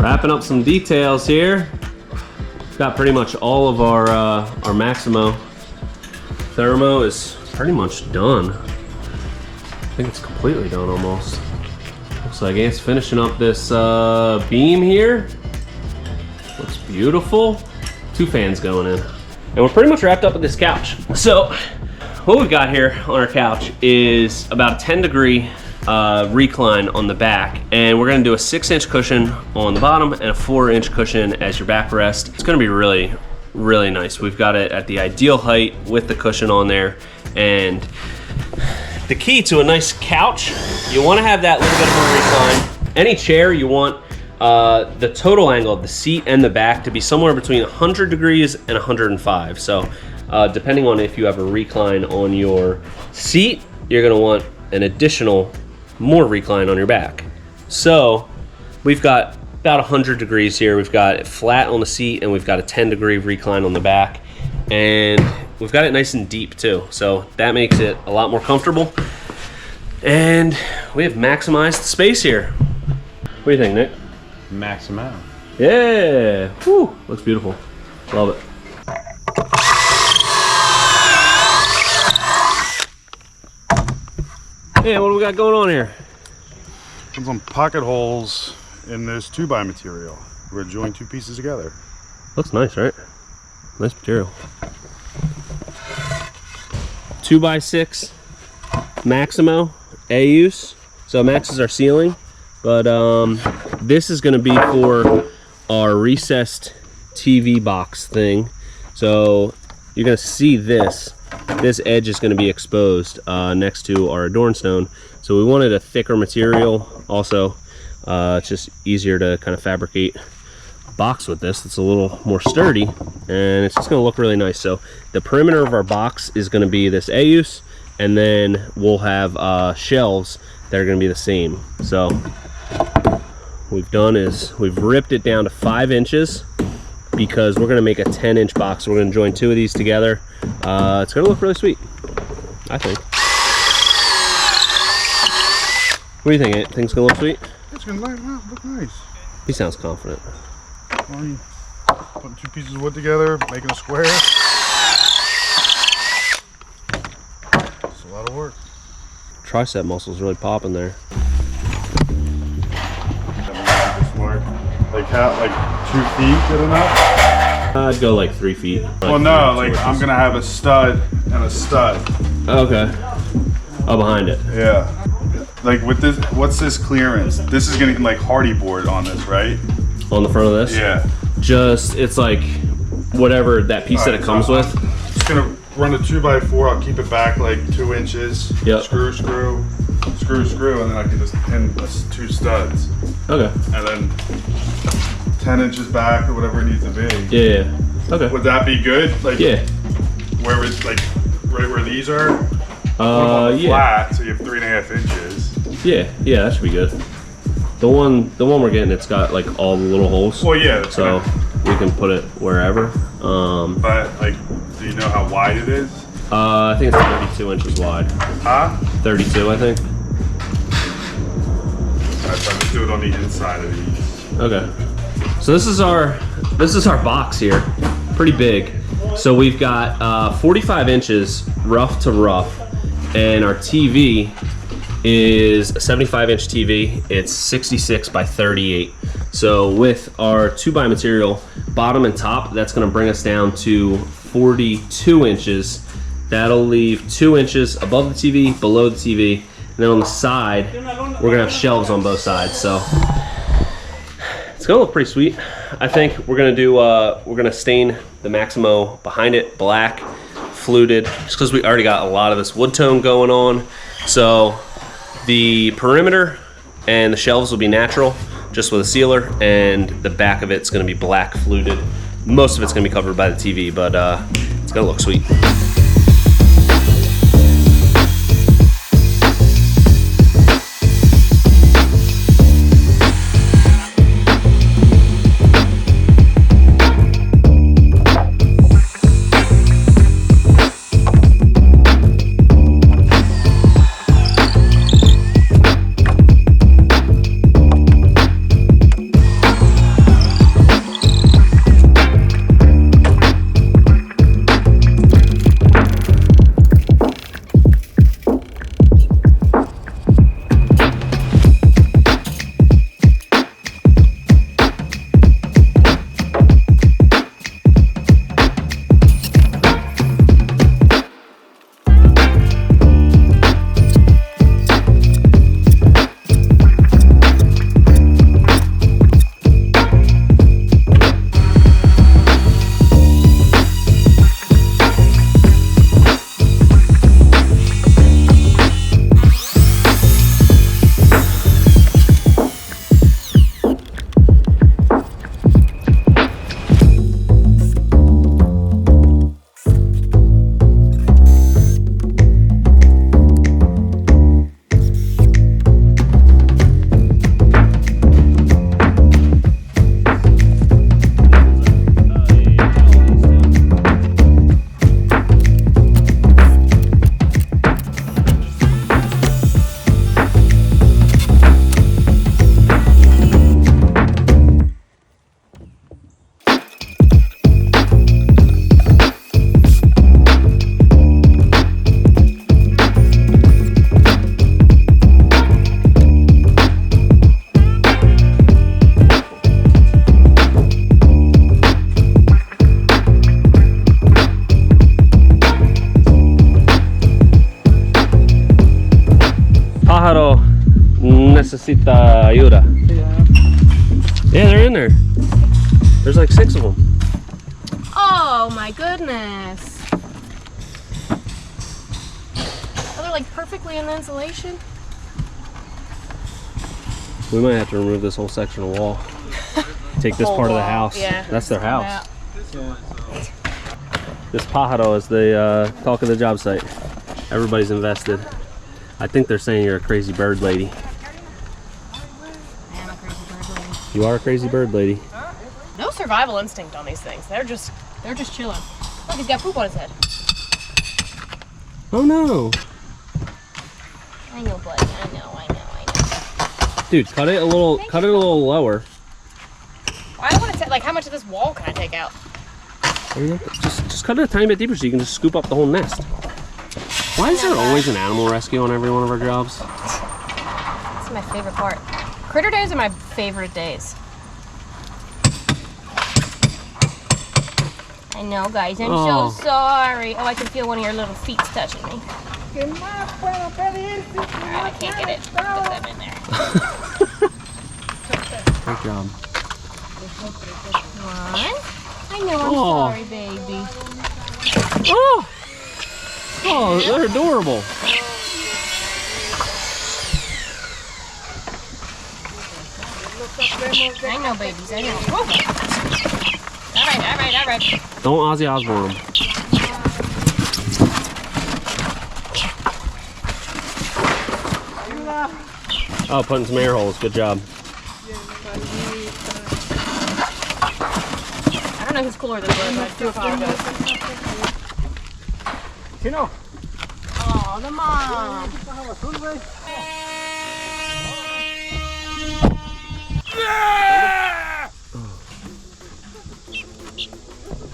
Wrapping up some details here. Got pretty much all of our Maximo thermo is pretty much done. I think it's completely done almost. Looks like Ant's finishing up this beam here. Looks beautiful. 2 fans going in. And we're pretty much wrapped up with this couch. So what we've got here on our couch is about a 10-degree recline on the back, and we're gonna do a 6-inch cushion on the bottom and a 4-inch cushion as your backrest. It's gonna be really, really nice. We've got it at the ideal height with the cushion on there. And the key to a nice couch, you wanna have that little bit of a recline. Any chair, you want the total angle of the seat and the back to be somewhere between 100 degrees and 105. So depending on if you have a recline on your seat, you're gonna want an additional more recline on your back. So we've got about 100 degrees here. We've got it flat on the seat, and we've got a 10-degree recline on the back, and we've got it nice and deep too, so that makes it a lot more comfortable. And we have maximized the space here. What do you think, Nick? Maximo. Yeah. Whew. Looks beautiful. Love it. Hey, what do we got going on here? Some pocket holes in this 2x material. We're gonna join 2 pieces together. Looks nice, right? Nice material. 2x6 Maximo Ayous. So Max is our ceiling, but this is gonna be for our recessed TV box thing. So you're gonna see this edge is going to be exposed next to our adorn stone. So we wanted a thicker material. Also, it's just easier to kind of fabricate a box with this. It's a little more sturdy, and it's just going to look really nice. So the perimeter of our box is going to be this Ayous, and then we'll have shelves that are going to be the same. So what we've done is we've ripped it down to 5 inches because we're going to make a 10-inch box. So we're going to join 2 of these together. It's going to look really sweet, I think. What do you think, Ant? Think it's going to look sweet? It's going to look nice. He sounds confident. Putting 2 pieces of wood together, making a square. It's a lot of work. Tricep muscles really popping there. Like how, like 2 feet good enough? I'd go like 3 feet. Well, no, like I'm gonna have a stud and a stud. Okay. Oh, behind it. Yeah. Like with this, what's this clearance? This is gonna like hardy board on this, right? On the front of this? Yeah. Just, it's like whatever that piece that it comes with. Just gonna run a 2x4. I'll keep it back like 2 inches. Yep. Screw, and then I can just pin 2 studs. Okay. And then 10 inches back or whatever it needs to be. Yeah. Okay. Would that be good? Like, yeah. Where it's like right where these are. Yeah. Flat, so you have 3.5 inches. Yeah. Yeah, that should be good. The one we're getting, it's got like all the little holes. Well, yeah. So we can put it wherever. But like, do you know how wide it is? I think it's 32 inches wide. Huh? 32, I think. I'd try to do it on the inside of these. Okay. So this is our box here. Pretty big. So we've got 45 inches rough to rough, and our TV is a 75-inch TV. It's 66 by 38. So with our 2x material, bottom and top, that's going to bring us down to 42 inches. That'll leave 2 inches above the TV, below the TV, and then on the side, we're gonna have shelves on both sides. So it's gonna look pretty sweet. I think we're gonna stain the Maximo behind it black, fluted, just because we already got a lot of this wood tone going on. So the perimeter and the shelves will be natural, just with a sealer, and the back of it's gonna be black fluted. Most of it's gonna be covered by the TV, but it's gonna look sweet. necesita ayuda. Yeah, they're in there. There's like 6 of them. Oh my goodness. Are they like perfectly in the insulation? We might have to remove this whole section of wall. Take this part of the house. Yeah. That's their house. This Pájaro is the talk of the job site. Everybody's invested. I think they're saying you're a crazy bird lady. I am a crazy bird lady. You are a crazy bird lady. No survival instinct on these things. They're just chilling. Look, he's got poop on his head. Oh no. I know, buddy. I know. Dude, cut it a little lower. I don't want to take, like, how much of this wall can I take out? Just cut it a tiny bit deeper so you can just scoop up the whole nest. Why is there always an animal rescue on every one of our jobs? That's my favorite part. Critter days are my favorite days. I know, guys. I'm so sorry. Oh, I can feel one of your little feet touching me. Alright, I can't get it. Put them in there. Great job. Come on. I know, I'm sorry, baby. Oh, they're adorable. I know, babies. I know. All right. Don't Ozzy Osbourne them. Oh, putting some air holes. Good job. I don't know who's cooler than Bert, but I do apologize. Oh, the mom. I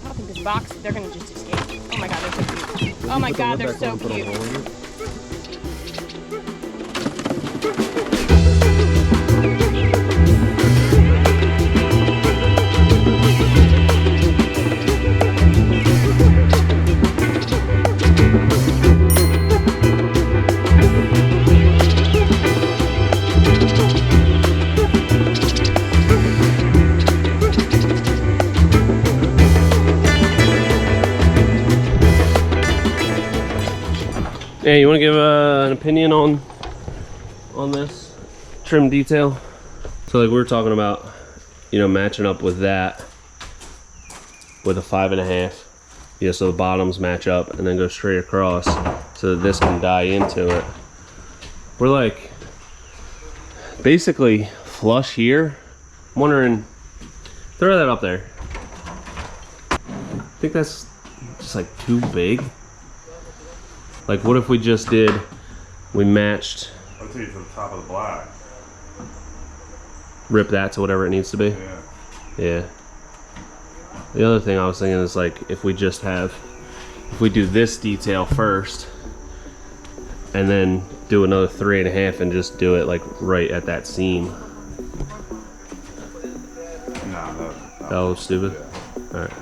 don't think this box, they're going to just escape. Oh my god, they're so cute. Oh my god, they're so cute. Hey, you want to give an opinion on this trim detail? So like we were talking about, you know, matching up with that with a 5.5, you know, so the bottoms match up and then go straight across so that this can die into it. We're like basically flush here. I'm wondering, throw that up there. I think that's just like too big. Like, what if we just we matched. I'll take it to the top of the black. Rip that to whatever it needs to be? Yeah. The other thing I was thinking is like, if we do this detail first, and then do another 3.5 and just do it like right at that seam. No, that was stupid? Yeah. Alright.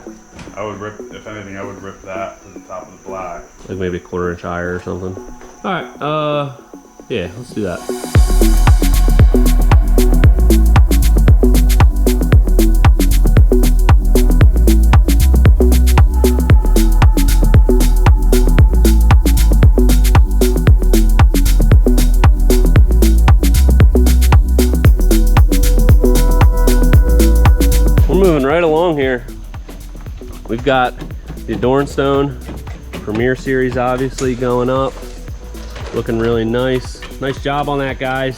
I would rip, if anything, I would rip that to the top of the black. Like maybe a 1/4 inch higher or something. Alright, yeah, let's do that. We're moving right along here. We've got the Adorn Stone Premier Series obviously going up. Looking really nice. Nice job on that, guys.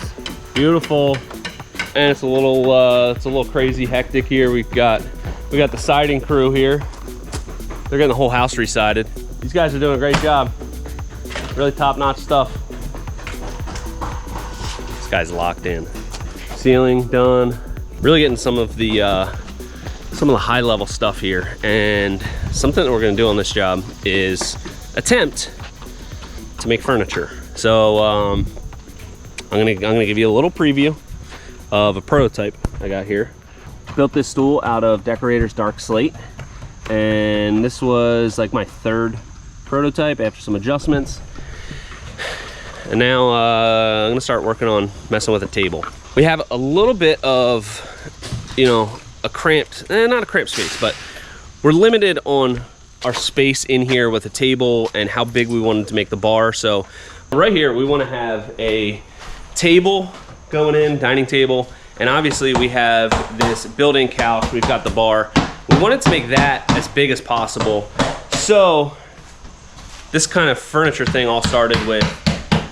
Beautiful. And it's a little crazy hectic here. We got the siding crew here. They're getting the whole house resided. These guys are doing a great job. Really top-notch stuff. This guy's locked in. Ceiling done. Really getting some of the high-level stuff here. And something that we're gonna do on this job is attempt to make furniture. So I'm gonna give you a little preview of a prototype I got here. Built this stool out of Deckorators Dark Slate, and this was like my 3rd prototype after some adjustments. And now I'm gonna start working on messing with a table. We have a little bit of, you know, a cramped, not a cramped space, but we're limited on our space in here with a table and how big we wanted to make the bar. So right here, we want to have a table going in, dining table, and obviously we have this built-in couch. We've got the bar. We wanted to make that as big as possible. So this kind of furniture thing all started with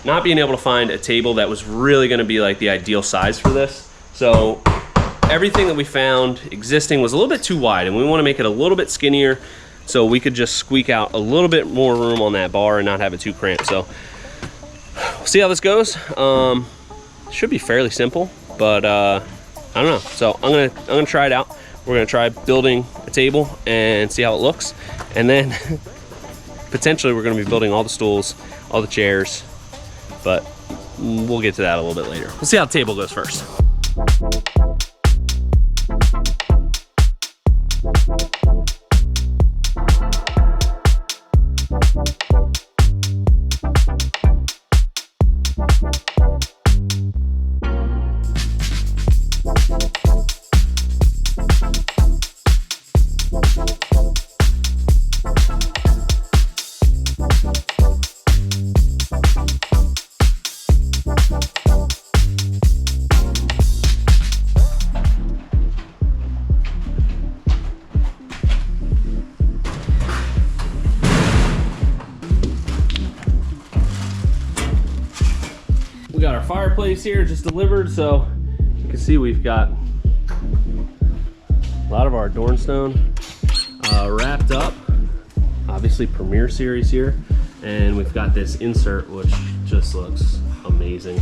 not being able to find a table that was really going to be like the ideal size for this. So everything that we found existing was a little bit too wide, and we want to make it a little bit skinnier so we could just squeak out a little bit more room on that bar and not have it too cramped. So we'll see how this goes. Should be fairly simple, but I don't know. So I'm gonna try it out. We're gonna try building a table and see how it looks, and then potentially we're gonna be building all the stools, all the chairs, but we'll get to that a little bit later. We'll see how the table goes first. We got our fireplace here just delivered, so you can see we've got a lot of our Dornstone wrapped up. Obviously Premier Series here, and we've got this insert which just looks amazing.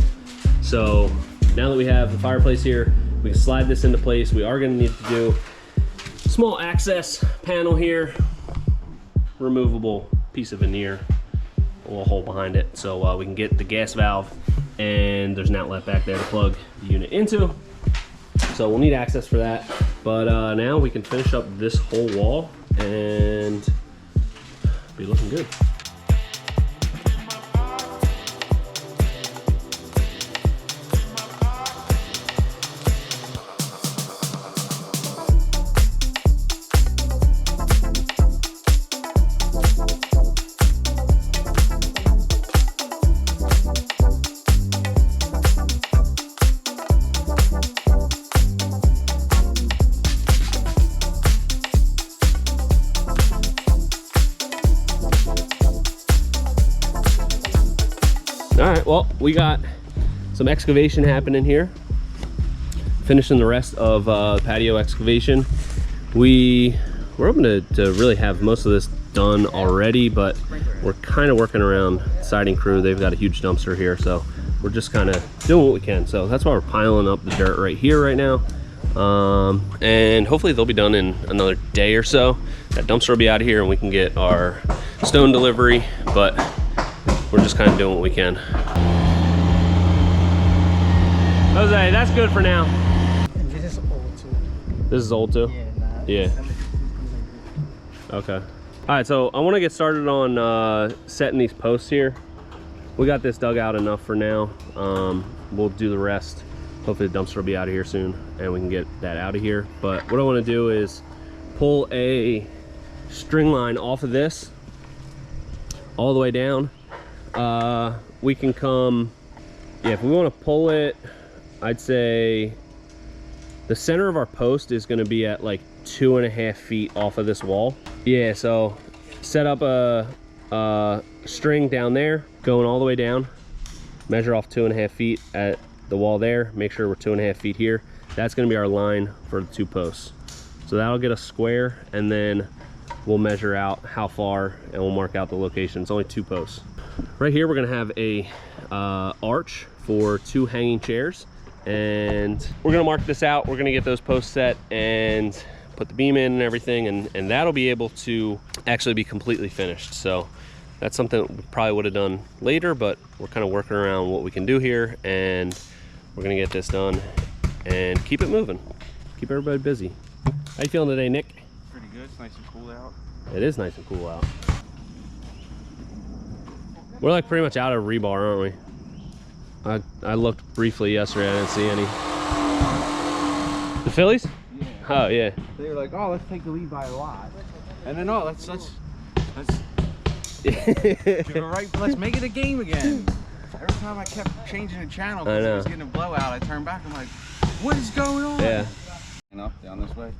So now that we have the fireplace here, we can slide this into place. We are going to need to do a small access panel here, removable piece of veneer, a little hole behind it, so we can get the gas valve, and there's an outlet back there to plug the unit into. So we'll need access for that. But now we can finish up this whole wall and be looking good. All right, well, we got some excavation happening here. Finishing the rest of the patio excavation. We're hoping to really have most of this done already, but we're kind of working around siding crew. They've got a huge dumpster here, so we're just kind of doing what we can. So that's why we're piling up the dirt right here right now. And hopefully they'll be done in another day or so. That dumpster will be out of here and we can get our stone delivery, but we're just kind of doing what we can. Jose, that's good for now. This is old too. This is old too? Yeah. Yeah. Okay. All right, so I want to get started on setting these posts here. We got this dug out enough for now. We'll do the rest. Hopefully the dumpster will be out of here soon and we can get that out of here. But what I want to do is pull a string line off of this all the way down. We can come, yeah, if we want to pull it, I'd say the center of our post is going to be at like 2.5 feet off of this wall. Yeah, so set up a string down there going all the way down, measure off 2.5 feet at the wall there, make sure we're 2.5 feet here. That's going to be our line for the two posts. So that'll get us square, and then we'll measure out how far and we'll mark out the location. It's only 2 posts. Right here we're going to have a arch for 2 hanging chairs, and we're going to mark this out. We're going to get those posts set and put the beam in and everything, and that'll be able to actually be completely finished. So that's something we probably would have done later, but we're kind of working around what we can do here, and we're going to get this done and keep it moving, keep everybody busy. How you feeling today, Nick? Pretty good. It's nice and cool out. It is nice and cool out. We're like pretty much out of rebar, aren't we? I looked briefly yesterday, I didn't see any. The Phillies? Yeah. Oh yeah. They were like, oh, let's take the lead by a lot. And then, oh, let's let's make it a game again. Every time I kept changing the channel because it was getting a blowout, I turned back. I'm like, what is going on? Yeah. And up down this way.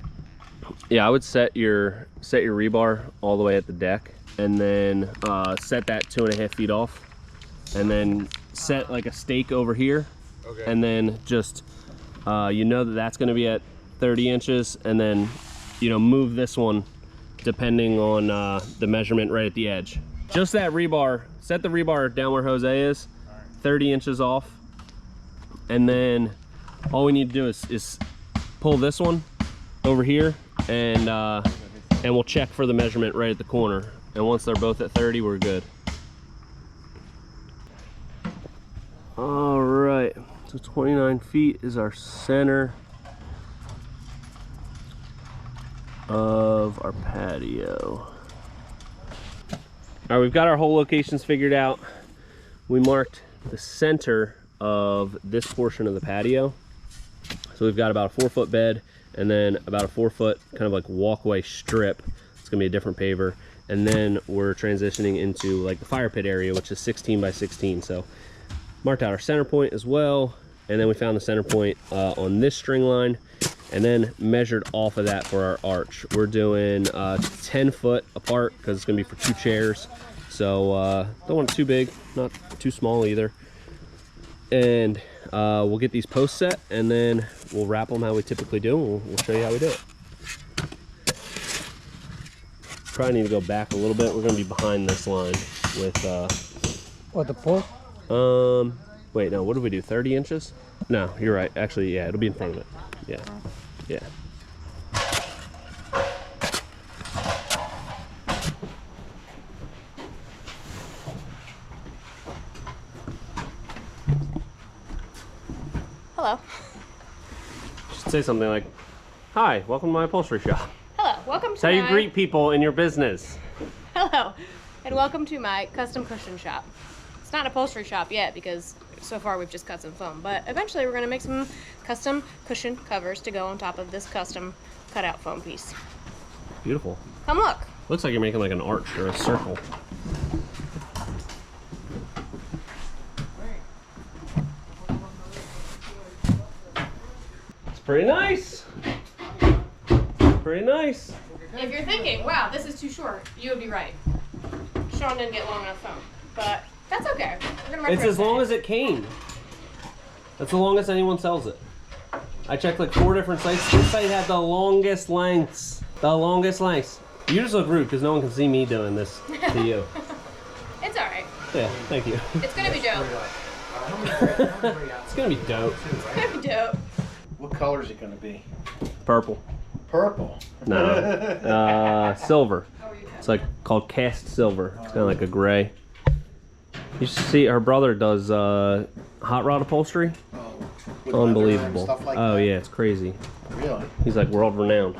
Yeah, I would set your rebar all the way at the deck, and then set that 2.5 feet off, and then set like a stake over here, and then just you know that's going to be at 30 inches, and then move this one depending on the measurement right at the edge. Just that rebar, set the rebar down where Jose is, 30 inches off, and then all we need to do is pull this one over here, and we'll check for the measurement right at the corner, and once they're both at 30, we're good. All right, so 29 feet is our center of our patio. All right, we've got our whole locations figured out. We marked the center of this portion of the patio. So we've got about a 4-foot bed, and then about a 4-foot kind of like walkway strip. It's gonna be a different paver. And then we're transitioning into like the fire pit area, which is 16 by 16. So marked out our center point as well. And then we found the center point on this string line, and then measured off of that for our arch. We're doing 10 foot apart because it's gonna be for 2 chairs. So don't want it too big, not too small either. And we'll get these posts set, and then we'll wrap them how we typically do, and we'll show you how we do it. Probably need to go back a little bit. We're gonna be behind this line with What, the pole? wait, no, what did we do, 30 inches? No, you're right, actually, yeah, it'll be in front of it. Yeah, yeah. Hello. You should say something like, hi, welcome to my upholstery shop. Hello, welcome That's to how you greet people in your business. Hello, and welcome to my custom cushion shop. It's not an upholstery shop yet because so far we've just cut some foam, but eventually we're gonna make some custom cushion covers to go on top of this custom cutout foam piece. Beautiful. Come look. Looks like you're making like an arch or a circle. It's pretty nice. Pretty nice. If you're thinking, wow, this is too short, you would be right. Sean didn't get long enough foam, but that's okay. We're gonna It's as long as it came. That's the longest anyone sells it. I checked like 4 different sites. This site had the longest lengths. The longest lengths. You just look rude because no one can see me doing this to you. It's alright. Yeah, thank you. It's gonna be dope. It's gonna be dope. It's gonna be dope. What color is it going to be? Purple. Purple. No. Silver. It's like called cast silver. It's kind of like a gray. You should see her brother does hot rod upholstery. Oh, Unbelievable. stuff like Oh that? yeah, it's crazy. Really? He's like world renowned.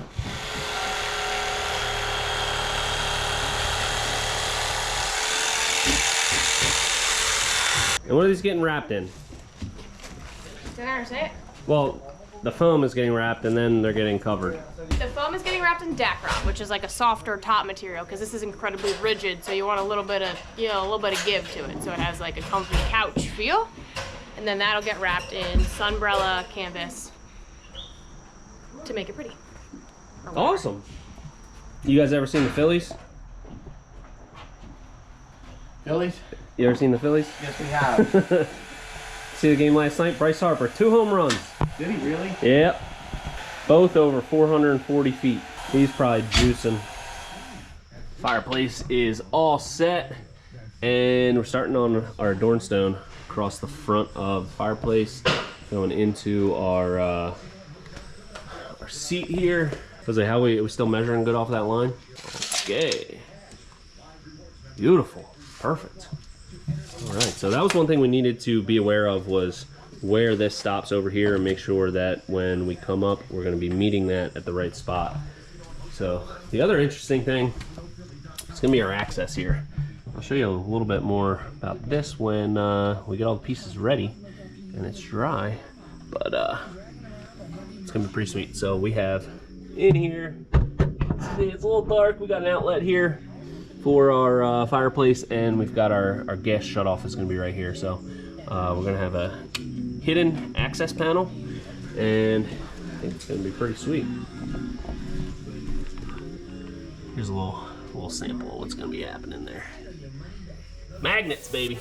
And what are these getting wrapped in? Did I say it? Well, the foam is getting wrapped and then they're getting covered. The foam is getting wrapped in Deckorators, which is like a softer top material because this is incredibly rigid, so you want a little bit of, a little bit of give to it, so it has like a comfy couch feel. And then that'll get wrapped in Sunbrella canvas to make it pretty. Awesome. You guys ever seen the Phillies? Phillies? You ever seen the Phillies? Yes, we have. See the game last night? Bryce Harper, 2 home runs. Did he really? Yep. Both over 440 feet. He's probably juicing. Fireplace is all set. And we're starting on our Dornstone across the front of the fireplace. Going into our seat here. Jose, how we still measuring good off that line? Okay. Beautiful. Perfect. All right, so that was one thing we needed to be aware of, was where this stops over here, and make sure that when we come up, we're going to be meeting that at the right spot. So the other interesting thing is going to be our access here. I'll show you a little bit more about this when we get all the pieces ready and it's dry. But It's gonna be pretty sweet. So we have in here, see, it's a little dark. We got an outlet here for our fireplace, and we've got our gas shut off is gonna be right here. So we're gonna have a hidden access panel, and I think it's gonna be pretty sweet. Here's a little sample of what's gonna be happening there. Magnets, baby.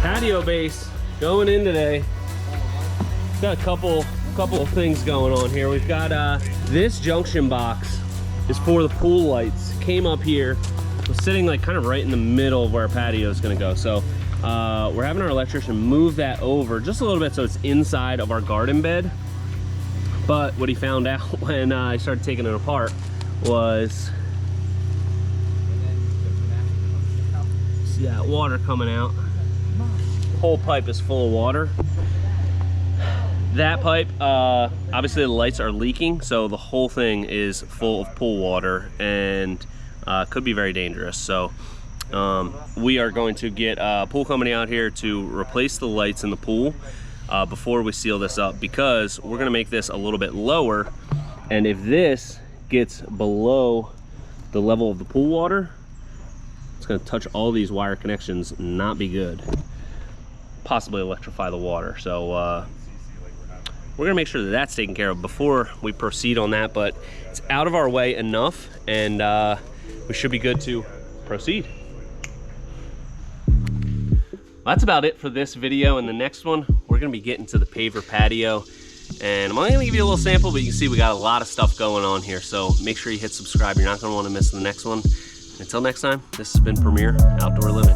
Patio base going in today. Got a couple of things going on here. We've got this junction box is for the pool lights. Came up here, was sitting like kind of right in the middle of where our patio is gonna go. So we're having our electrician move that over just a little bit so it's inside of our garden bed. But what he found out when I started taking it apart was, see that water coming out. Whole pipe is full of water. That pipe, obviously the lights are leaking, so the whole thing is full of pool water and could be very dangerous. So we are going to get a pool company out here to replace the lights in the pool before we seal this up, because we're gonna make this a little bit lower, and if this gets below the level of the pool water, it's gonna touch all these wire connections, not be good. Possibly electrify the water. So we're gonna make sure that that's taken care of before we proceed on that, but it's out of our way enough, and we should be good to proceed. That's about it for this video. In the next one, we're gonna be getting to the paver patio, and I'm only gonna give you a little sample, but you can see we got a lot of stuff going on here. So make sure you hit subscribe. You're not gonna wanna miss the next one. Until next time, this has been Premier Outdoor Living.